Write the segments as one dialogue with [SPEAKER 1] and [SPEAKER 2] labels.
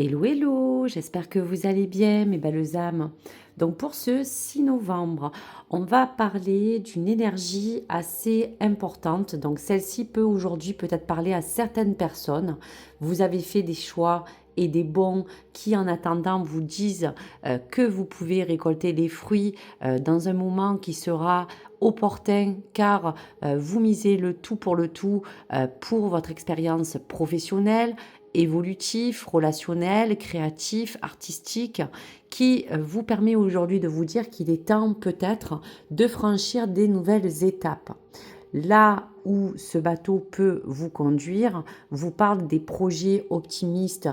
[SPEAKER 1] Hello, hello, j'espère que vous allez bien, mes belles âmes. Donc pour ce 6 novembre, on va parler d'une énergie assez importante. Donc celle-ci peut aujourd'hui peut-être parler à certaines personnes. Vous avez fait des choix et des bons qui en attendant vous disent que vous pouvez récolter des fruits dans un moment qui sera opportun car vous misez le tout pour le tout pour votre expérience professionnelle, évolutif, relationnel, créatif, artistique, qui vous permet aujourd'hui de vous dire qu'il est temps peut-être de franchir des nouvelles étapes. Là où ce bateau peut vous conduire, vous parle des projets optimistes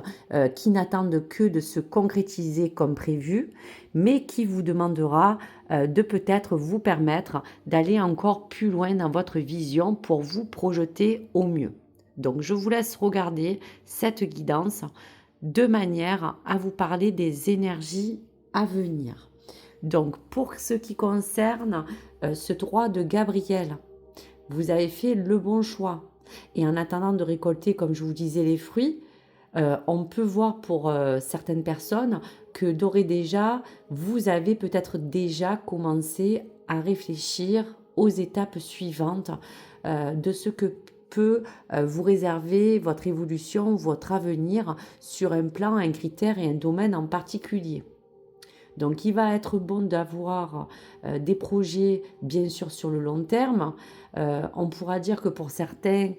[SPEAKER 1] qui n'attendent que de se concrétiser comme prévu, mais qui vous demandera de peut-être vous permettre d'aller encore plus loin dans votre vision pour vous projeter au mieux. Donc je vous laisse regarder cette guidance de manière à vous parler des énergies à venir. Donc pour ce qui concerne ce droit de Gabriel, vous avez fait le bon choix. Et en attendant de récolter, comme je vous disais, les fruits, on peut voir pour certaines personnes que d'ores et déjà, vous avez peut-être déjà commencé à réfléchir aux étapes suivantes de ce que peut vous réserver votre évolution, votre avenir sur un plan, un critère et un domaine en particulier. Donc, il va être bon d'avoir des projets, bien sûr, sur le long terme. On pourra dire que pour certains,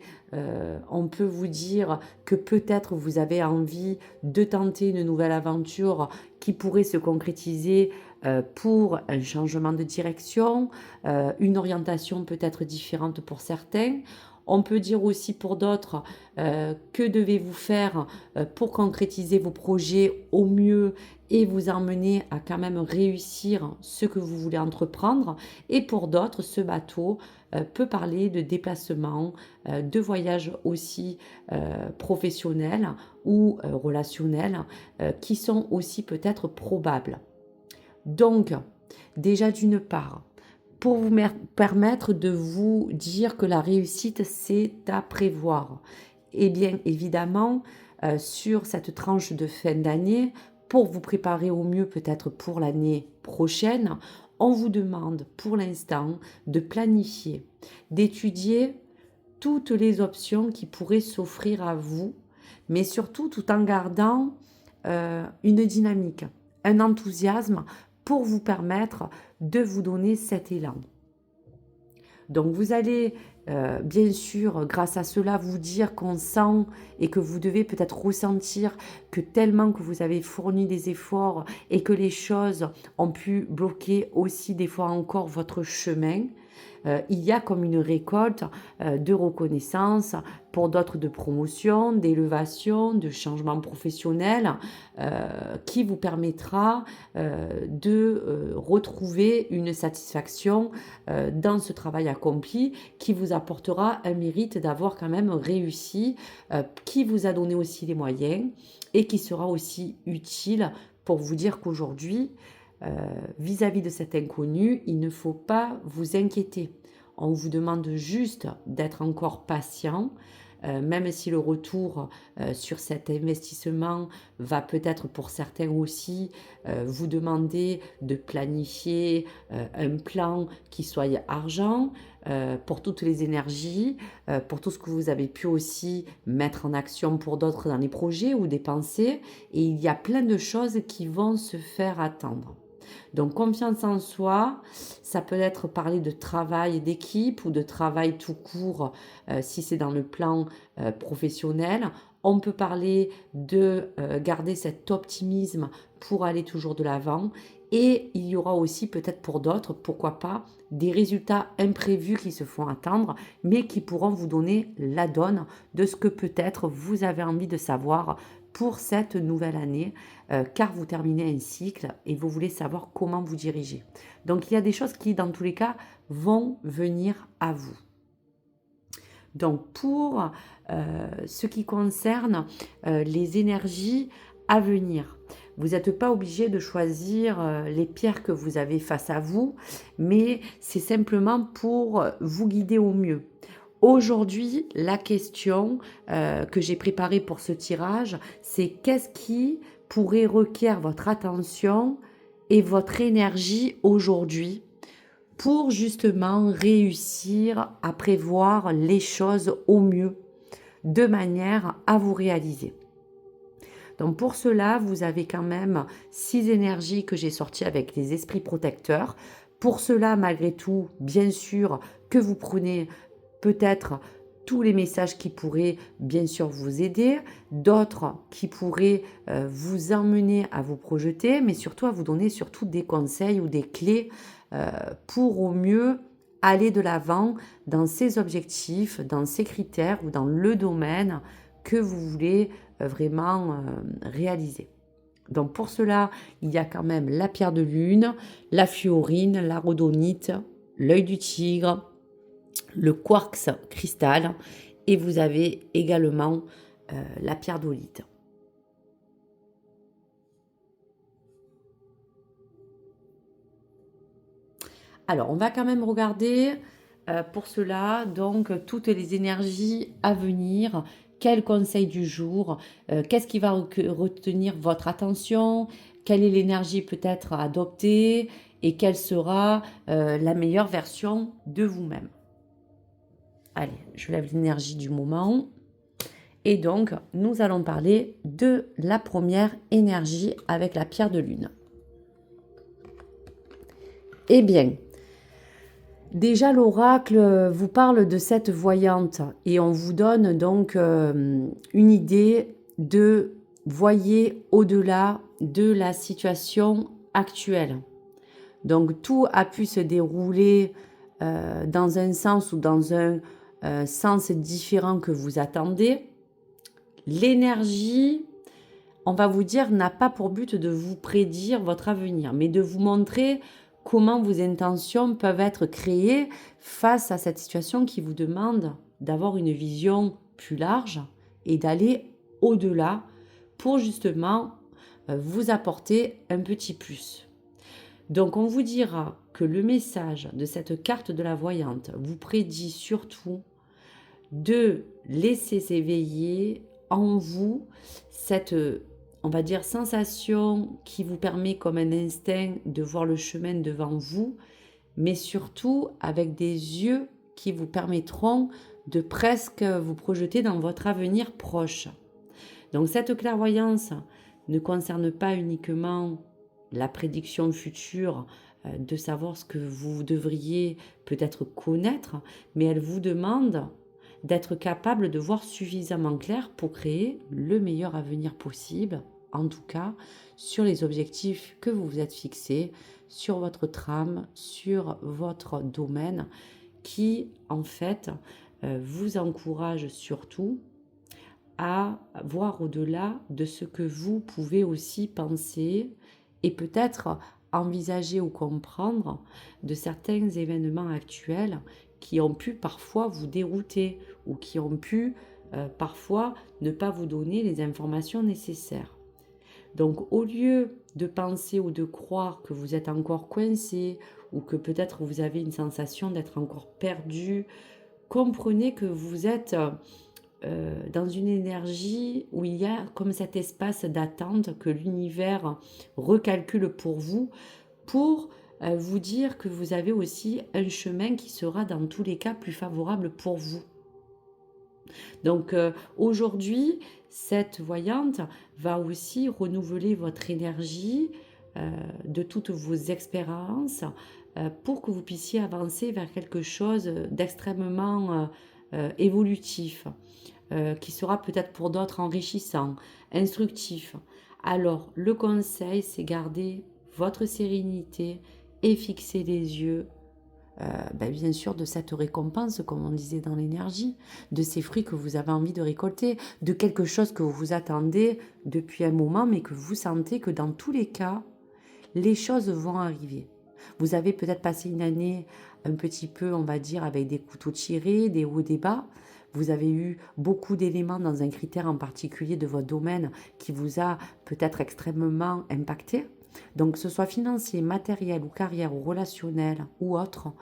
[SPEAKER 1] on peut vous dire que peut-être vous avez envie de tenter une nouvelle aventure qui pourrait se concrétiser pour un changement de direction, une orientation peut-être différente pour certains. On peut dire aussi pour d'autres que devez-vous faire pour concrétiser vos projets au mieux et vous emmener à quand même réussir ce que vous voulez entreprendre. Et pour d'autres, ce bateau peut parler de déplacement, de voyages aussi professionnels ou relationnels qui sont aussi peut-être probables. Donc, déjà d'une part, pour vous permettre de vous dire que la réussite, c'est à prévoir. Et bien évidemment, sur cette tranche de fin d'année, pour vous préparer au mieux peut-être pour l'année prochaine, on vous demande pour l'instant de planifier, d'étudier toutes les options qui pourraient s'offrir à vous, mais surtout tout en gardant une dynamique, un enthousiasme pour vous permettre de vous donner cet élan. Donc vous allez bien sûr, grâce à cela, vous dire qu'on sent et que vous devez peut-être ressentir que tellement que vous avez fourni des efforts et que les choses ont pu bloquer aussi des fois encore votre chemin, il y a comme une récolte de reconnaissance, pour d'autres de promotion, d'élévation, de changement professionnel, qui vous permettra de retrouver une satisfaction dans ce travail accompli, qui vous apportera un mérite d'avoir quand même réussi, qui vous a donné aussi les moyens et qui sera aussi utile pour vous dire qu'aujourd'hui, vis-à-vis de cet inconnu, il ne faut pas vous inquiéter. On vous demande juste d'être encore patient, même si le retour sur cet investissement va peut-être pour certains aussi vous demander de planifier un plan qui soit argent pour toutes les énergies, pour tout ce que vous avez pu aussi mettre en action pour d'autres dans les projets ou dépenser. Et il y a plein de choses qui vont se faire attendre. Donc confiance en soi, ça peut être parler de travail d'équipe ou de travail tout court si c'est dans le plan professionnel. On peut parler de garder cet optimisme pour aller toujours de l'avant. Et il y aura aussi peut-être pour d'autres, pourquoi pas, des résultats imprévus qui se font attendre, mais qui pourront vous donner la donne de ce que peut-être vous avez envie de savoir pour cette nouvelle année, car vous terminez un cycle et vous voulez savoir comment vous diriger. Donc il y a des choses qui, dans tous les cas, vont venir à vous. Donc pour ce qui concerne les énergies à venir, vous n'êtes pas obligé de choisir les pierres que vous avez face à vous, mais c'est simplement pour vous guider au mieux. Aujourd'hui, la question que j'ai préparée pour ce tirage, c'est qu'est-ce qui pourrait requérir votre attention et votre énergie aujourd'hui pour justement réussir à prévoir les choses au mieux, de manière à vous réaliser. Donc pour cela, vous avez quand même 6 énergies que j'ai sorties avec les esprits protecteurs. Pour cela, malgré tout, bien sûr que vous prenez peut-être tous les messages qui pourraient bien sûr vous aider, d'autres qui pourraient vous emmener à vous projeter, mais surtout à vous donner surtout des conseils ou des clés pour au mieux aller de l'avant dans ces objectifs, dans ces critères ou dans le domaine que vous voulez vraiment réaliser. Donc pour cela, il y a quand même la pierre de lune, la fluorine, la rhodonite, l'œil du tigre, le quartz cristal et vous avez également la pierre d'olite. Alors on va quand même regarder pour cela donc toutes les énergies à venir. Quel conseil du jour? Qu'est-ce qui va retenir votre attention? Quelle est l'énergie peut-être à adopter? Et quelle sera la meilleure version de vous-même? Allez, je lève l'énergie du moment. Et donc, nous allons parler de la première énergie avec la pierre de lune. Eh bien, déjà l'oracle vous parle de cette voyante et on vous donne donc une idée de voyer au-delà de la situation actuelle. Donc tout a pu se dérouler dans un sens ou dans un sens différent que vous attendez. L'énergie, on va vous dire, n'a pas pour but de vous prédire votre avenir, mais de vous montrer comment vos intentions peuvent être créées face à cette situation qui vous demande d'avoir une vision plus large et d'aller au-delà pour justement vous apporter un petit plus. Donc on vous dira que le message de cette carte de la voyante vous prédit surtout de laisser s'éveiller en vous cette, on va dire, sensation qui vous permet comme un instinct de voir le chemin devant vous, mais surtout avec des yeux qui vous permettront de presque vous projeter dans votre avenir proche. Donc cette clairvoyance ne concerne pas uniquement la prédiction future de savoir ce que vous devriez peut-être connaître, mais elle vous demande d'être capable de voir suffisamment clair pour créer le meilleur avenir possible, en tout cas sur les objectifs que vous vous êtes fixés, sur votre trame, sur votre domaine, qui en fait vous encourage surtout à voir au-delà de ce que vous pouvez aussi penser et peut-être envisager ou comprendre de certains événements actuels qui ont pu parfois vous dérouter ou qui ont pu parfois ne pas vous donner les informations nécessaires. Donc au lieu de penser ou de croire que vous êtes encore coincé ou que peut-être vous avez une sensation d'être encore perdu, comprenez que vous êtes dans une énergie où il y a comme cet espace d'attente que l'univers recalcule pour vous, pour vous dire que vous avez aussi un chemin qui sera dans tous les cas plus favorable pour vous. Donc aujourd'hui, cette voyante va aussi renouveler votre énergie de toutes vos expériences pour que vous puissiez avancer vers quelque chose d'extrêmement évolutif, qui sera peut-être pour d'autres enrichissant, instructif. Alors, le conseil, c'est garder votre sérénité et fixer les yeux, bien sûr, de cette récompense, comme on disait dans l'énergie, de ces fruits que vous avez envie de récolter, de quelque chose que vous vous attendez depuis un moment, mais que vous sentez que dans tous les cas, les choses vont arriver. Vous avez peut-être passé une année un petit peu, on va dire, avec des couteaux tirés, des hauts, des bas. Vous avez eu beaucoup d'éléments dans un critère en particulier de votre domaine qui vous a peut-être extrêmement impacté. Donc, que ce soit financier, matériel ou carrière ou relationnel ou autre,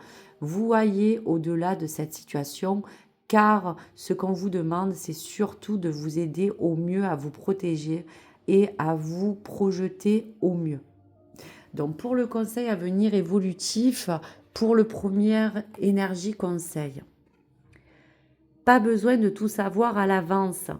[SPEAKER 1] vous voyez au-delà de cette situation car ce qu'on vous demande, c'est surtout de vous aider au mieux à vous protéger et à vous projeter au mieux. Donc pour le conseil à venir évolutif, pour le premier énergie conseil, pas besoin de tout savoir à l'avance.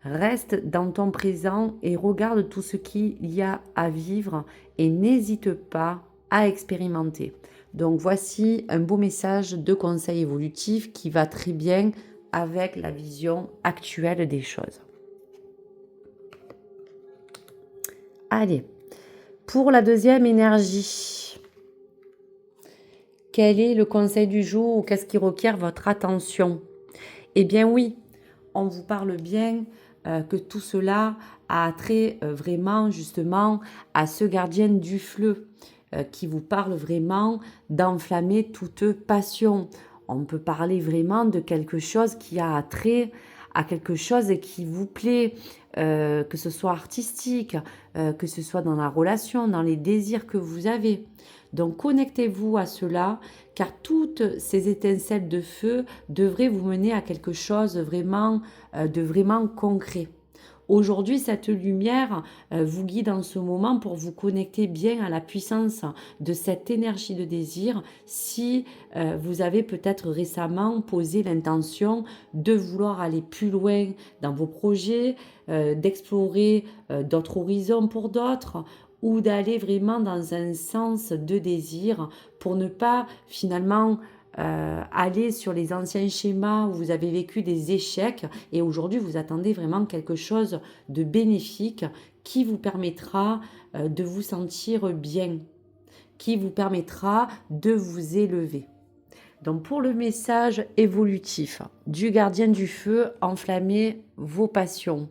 [SPEAKER 1] Reste dans ton présent et regarde tout ce qu'il y a à vivre et n'hésite pas à expérimenter. Donc voici un beau message de conseil évolutif qui va très bien avec la vision actuelle des choses. Allez, pour la deuxième énergie, quel est le conseil du jour ou qu'est-ce qui requiert votre attention? Eh bien oui, on vous parle bien que tout cela a trait vraiment justement à ce gardien du feu qui vous parle vraiment d'enflammer toute passion. On peut parler vraiment de quelque chose qui a trait à quelque chose qui vous plaît, que ce soit artistique, que ce soit dans la relation, dans les désirs que vous avez. Donc connectez-vous à cela, car toutes ces étincelles de feu devraient vous mener à quelque chose vraiment, de vraiment concret. Aujourd'hui, cette lumière vous guide en ce moment pour vous connecter bien à la puissance de cette énergie de désir si vous avez peut-être récemment posé l'intention de vouloir aller plus loin dans vos projets, d'explorer d'autres horizons pour d'autres ou d'aller vraiment dans un sens de désir pour ne pas finalement aller sur les anciens schémas où vous avez vécu des échecs et aujourd'hui vous attendez vraiment quelque chose de bénéfique qui vous permettra de vous sentir bien, qui vous permettra de vous élever. Donc pour le message évolutif du gardien du feu, enflammez vos passions.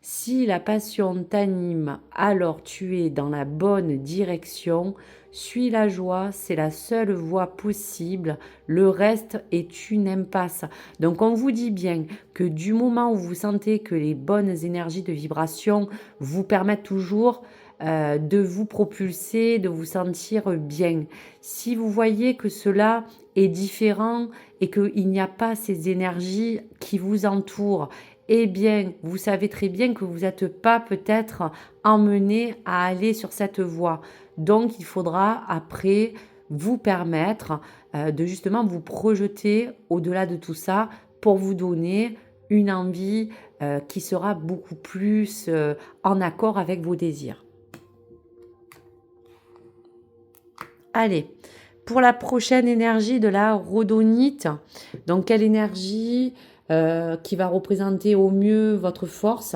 [SPEAKER 1] Si la passion t'anime, alors tu es dans la bonne direction. Suis la joie, c'est la seule voie possible. Le reste est une impasse. Donc on vous dit bien que du moment où vous sentez que les bonnes énergies de vibration vous permettent toujours de vous propulser, de vous sentir bien. Si vous voyez que cela est différent et qu'il n'y a pas ces énergies qui vous entourent, eh bien, vous savez très bien que vous n'êtes pas peut-être emmené à aller sur cette voie. Donc, il faudra après vous permettre de justement vous projeter au-delà de tout ça pour vous donner une envie qui sera beaucoup plus en accord avec vos désirs. Allez, pour la prochaine énergie de la rhodonite, donc quelle énergie qui va représenter au mieux votre force.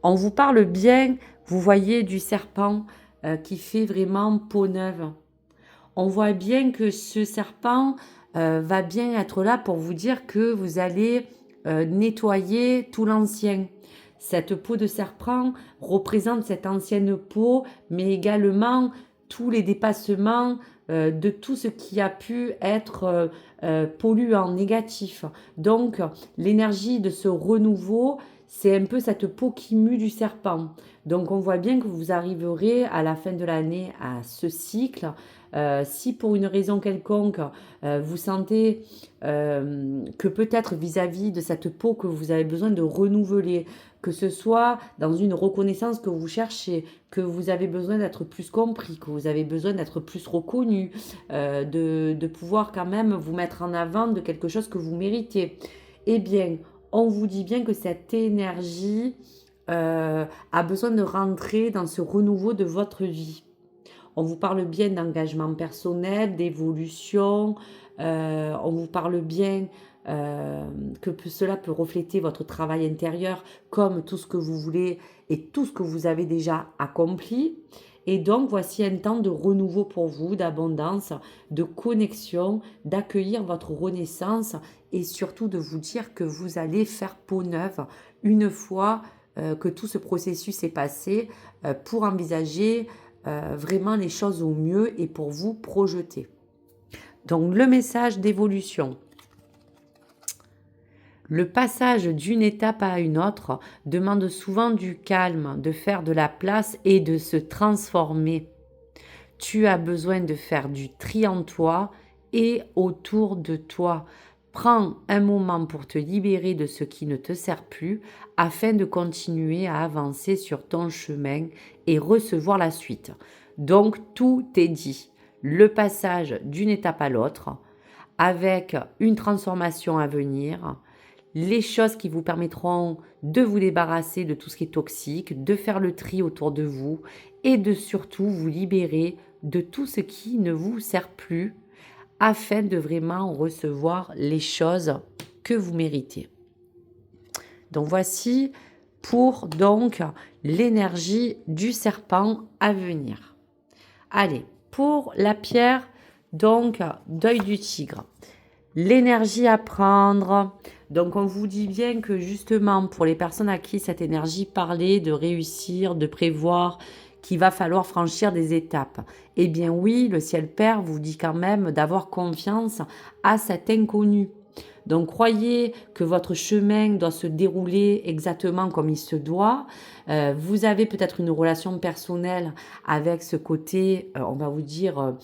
[SPEAKER 1] On vous parle bien, vous voyez, du serpent qui fait vraiment peau neuve. On voit bien que ce serpent va bien être là pour vous dire que vous allez nettoyer tout l'ancien. Cette peau de serpent représente cette ancienne peau, mais également tous les dépassements de tout ce qui a pu être polluant, négatif. Donc, l'énergie de ce renouveau, c'est un peu cette peau qui mue du serpent. Donc, on voit bien que vous arriverez à la fin de l'année à ce cycle. Si pour une raison quelconque, vous sentez que peut-être vis-à-vis de cette peau que vous avez besoin de renouveler, que ce soit dans une reconnaissance que vous cherchez, que vous avez besoin d'être plus compris, que vous avez besoin d'être plus reconnu, de pouvoir quand même vous mettre en avant de quelque chose que vous méritez, eh bien, on vous dit bien que cette énergie a besoin de rentrer dans ce renouveau de votre vie. On vous parle bien d'engagement personnel, d'évolution, on vous parle bien que cela peut refléter votre travail intérieur comme tout ce que vous voulez et tout ce que vous avez déjà accompli. Et donc, voici un temps de renouveau pour vous, d'abondance, de connexion, d'accueillir votre renaissance et surtout de vous dire que vous allez faire peau neuve une fois que tout ce processus est passé pour envisager vraiment les choses au mieux et pour vous projeter. Donc, le message d'évolution. Le passage d'une étape à une autre demande souvent du calme, de faire de la place et de se transformer. Tu as besoin de faire du tri en toi et autour de toi. Prends un moment pour te libérer de ce qui ne te sert plus afin de continuer à avancer sur ton chemin et recevoir la suite. Donc, tout est dit. Le passage d'une étape à l'autre, avec une transformation à venir, les choses qui vous permettront de vous débarrasser de tout ce qui est toxique, de faire le tri autour de vous et de surtout vous libérer de tout ce qui ne vous sert plus afin de vraiment recevoir les choses que vous méritez. Donc voici pour donc l'énergie du serpent à venir. Allez, pour la pierre donc d'œil du tigre. L'énergie à prendre. Donc on vous dit bien que justement pour les personnes à qui cette énergie parlait de réussir, de prévoir, qu'il va falloir franchir des étapes. Eh bien oui, le ciel père vous dit quand même d'avoir confiance à cet inconnu. Donc croyez que votre chemin doit se dérouler exactement comme il se doit. Vous avez peut-être une relation personnelle avec ce côté, on va vous dire,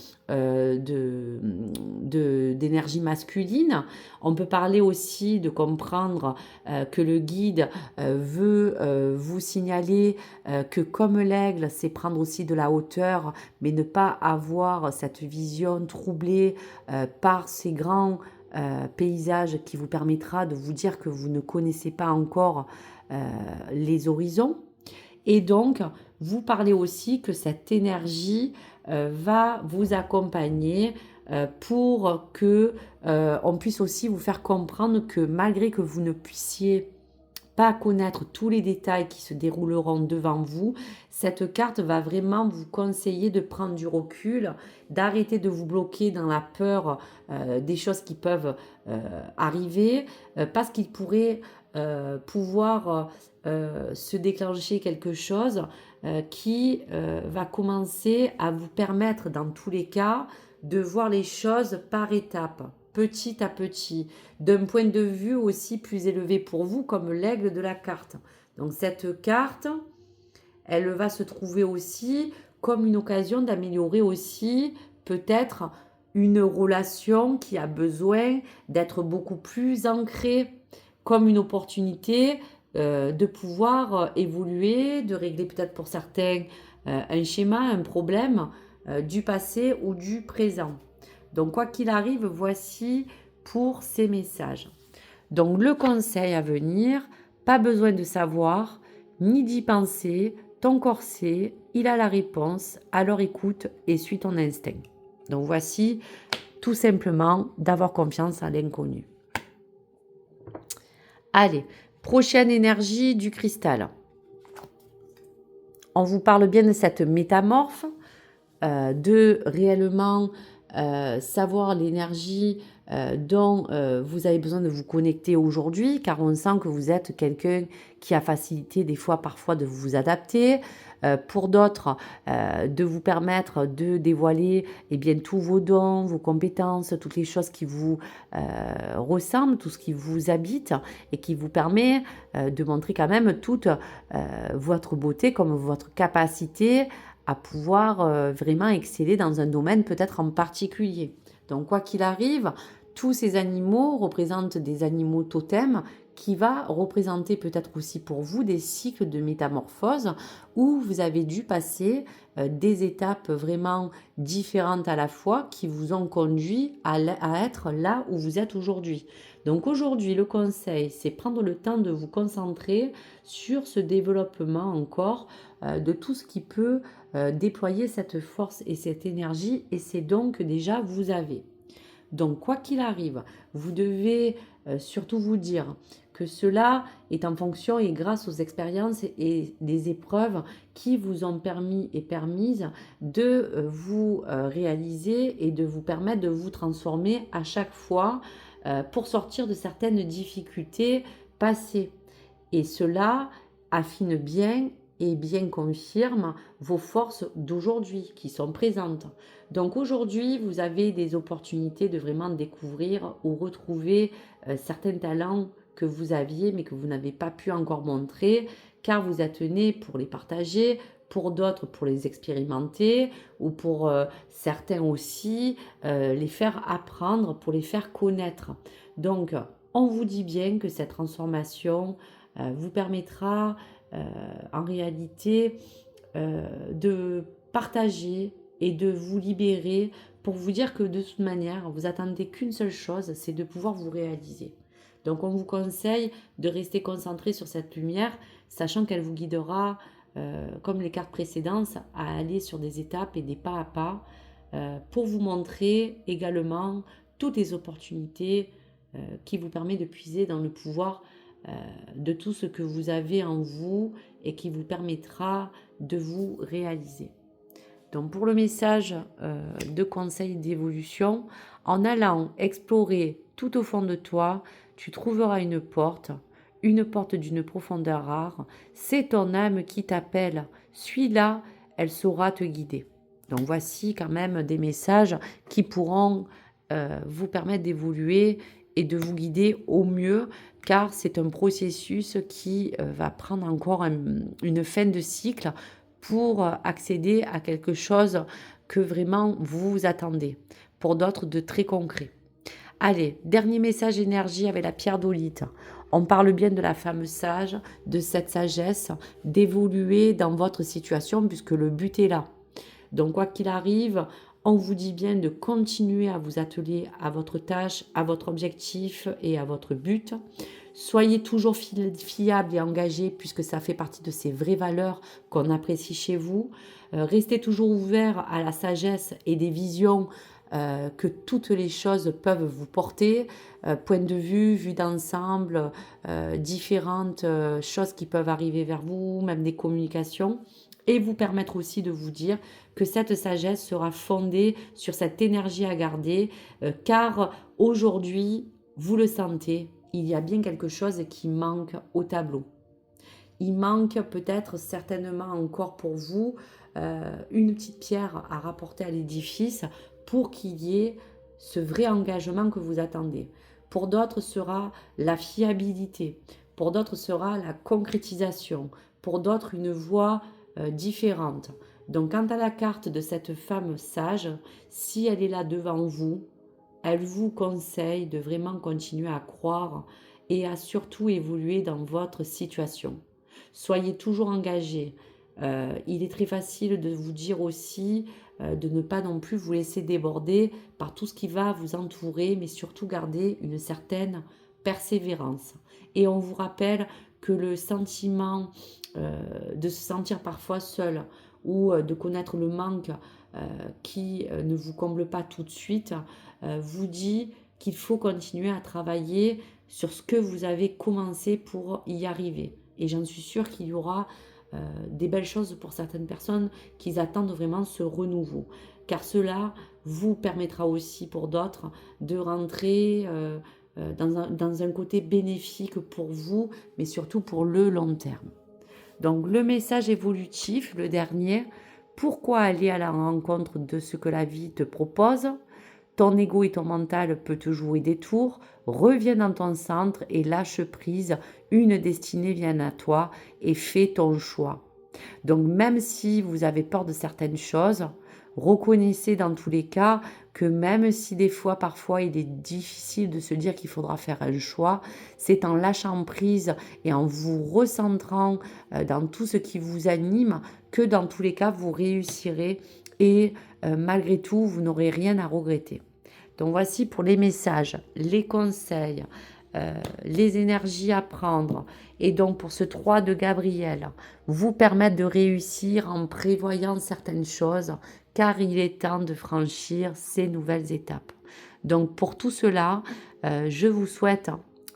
[SPEAKER 1] d'énergie masculine. On peut parler aussi de comprendre que le guide veut vous signaler que comme l'aigle, c'est prendre aussi de la hauteur, mais ne pas avoir cette vision troublée par ces grands paysage qui vous permettra de vous dire que vous ne connaissez pas encore les horizons. Et donc, vous parlez aussi que cette énergie va vous accompagner pour que on puisse aussi vous faire comprendre que malgré que vous ne puissiez pas connaître tous les détails qui se dérouleront devant vous, cette carte va vraiment vous conseiller de prendre du recul, d'arrêter de vous bloquer dans la peur des choses qui peuvent arriver, parce qu'il pourrait pouvoir se déclencher quelque chose qui va commencer à vous permettre, dans tous les cas, de voir les choses par étapes, petit à petit, d'un point de vue aussi plus élevé pour vous, comme l'aigle de la carte. Donc cette carte, elle va se trouver aussi comme une occasion d'améliorer aussi peut-être une relation qui a besoin d'être beaucoup plus ancrée, comme une opportunité de pouvoir évoluer, de régler peut-être pour certains un schéma, un problème du passé ou du présent. Donc quoi qu'il arrive, voici pour ces messages. Donc le conseil à venir, pas besoin de savoir, ni d'y penser, ton corps sait, il a la réponse, alors écoute et suis ton instinct. Donc voici tout simplement d'avoir confiance à l'inconnu. Allez, prochaine énergie du cristal. On vous parle bien de cette métamorphe, de réellement savoir l'énergie dont vous avez besoin de vous connecter aujourd'hui, car on sent que vous êtes quelqu'un qui a facilité des fois parfois de vous adapter, pour d'autres de vous permettre de dévoiler eh bien, tous vos dons, vos compétences, toutes les choses qui vous ressemblent, tout ce qui vous habite et qui vous permet de montrer quand même toute votre beauté comme votre capacité à pouvoir vraiment exceller dans un domaine peut-être en particulier. Donc quoi qu'il arrive, tous ces animaux représentent des animaux totems qui va représenter peut-être aussi pour vous des cycles de métamorphose où vous avez dû passer des étapes vraiment différentes à la fois qui vous ont conduit à être là où vous êtes aujourd'hui. Donc aujourd'hui, le conseil, c'est prendre le temps de vous concentrer sur ce développement encore de tout ce qui peut déployer cette force et cette énergie et c'est donc déjà vous avez. Donc quoi qu'il arrive, vous devez surtout vous dire que cela est en fonction et grâce aux expériences et des épreuves qui vous ont permis et permises de vous réaliser et de vous permettre de vous transformer à chaque fois pour sortir de certaines difficultés passées. Et cela affine bien et bien confirme vos forces d'aujourd'hui qui sont présentes. Donc aujourd'hui, vous avez des opportunités de vraiment découvrir ou retrouver certains talents que vous aviez mais que vous n'avez pas pu encore montrer car vous êtes né pour les partager, pour d'autres pour les expérimenter ou pour certains aussi les faire apprendre, pour les faire connaître. Donc, on vous dit bien que cette transformation vous permettra en réalité de partager et de vous libérer pour vous dire que de toute manière, vous attendez qu'une seule chose, c'est de pouvoir vous réaliser. Donc on vous conseille de rester concentré sur cette lumière, sachant qu'elle vous guidera, comme les cartes précédentes, à aller sur des étapes et des pas à pas pour vous montrer également toutes les opportunités qui vous permettent de puiser dans le pouvoir de tout ce que vous avez en vous et qui vous permettra de vous réaliser. Donc pour le message de conseil d'évolution, en allant explorer tout au fond de toi, tu trouveras une porte d'une profondeur rare. C'est ton âme qui t'appelle. Suis-la, elle saura te guider. Donc voici quand même des messages qui pourront vous permettre d'évoluer et de vous guider au mieux, car c'est un processus qui va prendre encore une fin de cycle pour accéder à quelque chose que vraiment vous attendez. Pour d'autres, de très concret. Allez, dernier message énergie avec la pierre d'olite. On parle bien de la femme sage, de cette sagesse, d'évoluer dans votre situation puisque le but est là. Donc quoi qu'il arrive, on vous dit bien de continuer à vous atteler à votre tâche, à votre objectif et à votre but. Soyez toujours fiable et engagé puisque ça fait partie de ces vraies valeurs qu'on apprécie chez vous. Restez toujours ouvert à la sagesse et des visions que toutes les choses peuvent vous porter. Point de vue d'ensemble, différentes choses qui peuvent arriver vers vous, même des communications. Et vous permettre aussi de vous dire que cette sagesse sera fondée sur cette énergie à garder, car aujourd'hui, vous le sentez, il y a bien quelque chose qui manque au tableau. Il manque peut-être certainement encore pour vous une petite pierre à rapporter à l'édifice pour qu'il y ait ce vrai engagement que vous attendez. Pour d'autres sera la fiabilité, pour d'autres sera la concrétisation, pour d'autres une voie différente. Donc quant à la carte de cette femme sage, si elle est là devant vous, elle vous conseille de vraiment continuer à croire et à surtout évoluer dans votre situation. Soyez toujours engagé. Il est très facile de vous dire aussi de ne pas non plus vous laisser déborder par tout ce qui va vous entourer, mais surtout garder une certaine persévérance. Et on vous rappelle que le sentiment de se sentir parfois seul ou de connaître le manque qui ne vous comble pas tout de suite, vous dit qu'il faut continuer à travailler sur ce que vous avez commencé pour y arriver. Et j'en suis sûre qu'il y aura des belles choses pour certaines personnes qui attendent vraiment ce renouveau. Car cela vous permettra aussi pour d'autres de rentrer dans un côté bénéfique pour vous, mais surtout pour le long terme. Donc le message évolutif, le dernier, pourquoi aller à la rencontre de ce que la vie te propose? Ton ego et ton mental peut te jouer des tours, reviens dans ton centre et lâche prise, une destinée vient à toi et fais ton choix. Donc même si vous avez peur de certaines choses, reconnaissez dans tous les cas que même si des fois, parfois, il est difficile de se dire qu'il faudra faire un choix, c'est en lâchant prise et en vous recentrant dans tout ce qui vous anime que dans tous les cas, vous réussirez et malgré tout, vous n'aurez rien à regretter. Donc voici pour les messages, les conseils, les énergies à prendre. Et donc pour ce 3 de Gabriel, vous permettre de réussir en prévoyant certaines choses, car il est temps de franchir ces nouvelles étapes. Donc pour tout cela, je vous souhaite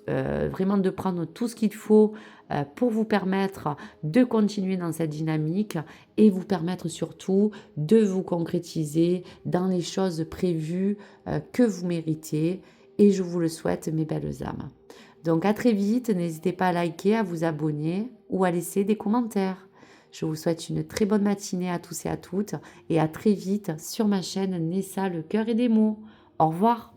[SPEAKER 1] vraiment de prendre tout ce qu'il faut pour vous permettre de continuer dans cette dynamique et vous permettre surtout de vous concrétiser dans les choses prévues que vous méritez. Et je vous le souhaite, mes belles âmes. Donc à très vite, n'hésitez pas à liker, à vous abonner ou à laisser des commentaires. Je vous souhaite une très bonne matinée à tous et à toutes et à très vite sur ma chaîne Nessa, le cœur et des mots. Au revoir.